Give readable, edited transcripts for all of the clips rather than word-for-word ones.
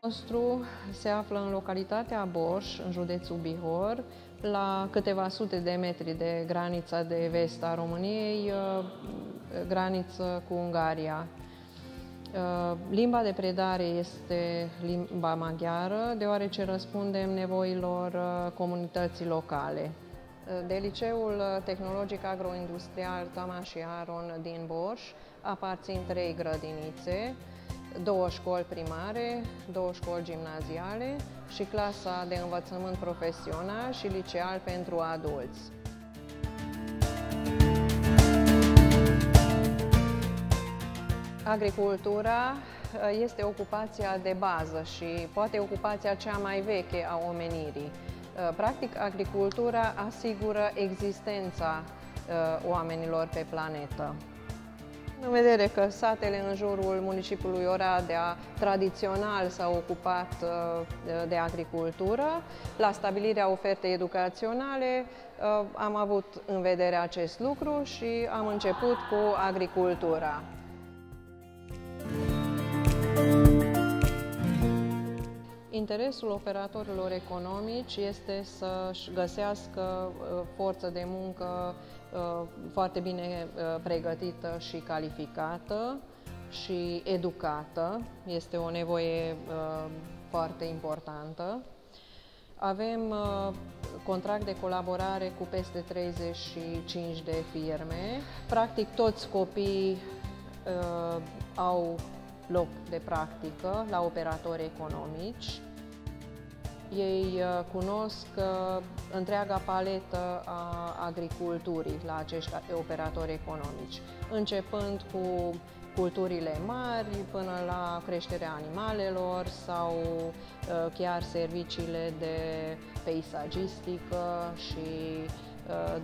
Nostru se află în localitatea Borș, în județul Bihor, la câteva sute de metri de granița de vest a României, graniță cu Ungaria. Limba de predare este limba maghiară, deoarece răspundem nevoilor comunității locale. De Liceul Tehnologic Agroindustrial Tamaș și Aron din Borș aparțin 3 grădinițe, 2 școli primare, 2 școli gimnaziale și clasa de învățământ profesional și liceal pentru adulți. Agricultura este ocupația de bază și poate ocupația cea mai veche a omenirii. Practic, agricultura asigură existența oamenilor pe planetă. În vedere că satele în jurul municipiului Oradea tradițional s-au ocupat de agricultură, la stabilirea ofertei educaționale am avut în vedere acest lucru și am început cu agricultura. Interesul operatorilor economici este să-și găsească forță de muncă foarte bine pregătită și calificată și educată. Este o nevoie foarte importantă. Avem contract de colaborare cu peste 35 de firme. Practic toți copiii au loc de practică la operatori economici. Ei cunosc întreaga paletă a agriculturii la acești operatori economici, începând cu culturile mari până la creșterea animalelor sau chiar serviciile de peisagistică și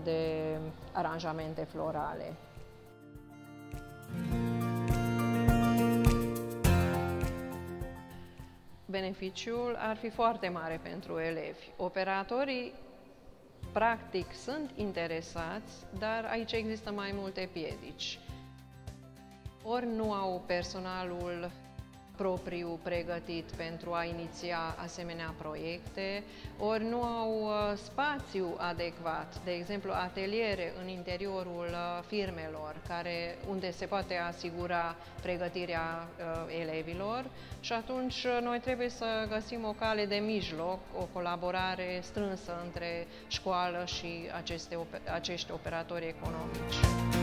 de aranjamente florale. Beneficiul ar fi foarte mare pentru elevi. Operatorii, practic, sunt interesați, dar aici există mai multe piedici. Ori nu au personalul propriu pregătit pentru a iniția asemenea proiecte, ori nu au spațiu adecvat, de exemplu ateliere în interiorul firmelor, unde se poate asigura pregătirea elevilor și atunci noi trebuie să găsim o cale de mijloc, o colaborare strânsă între școală și acești operatori economici.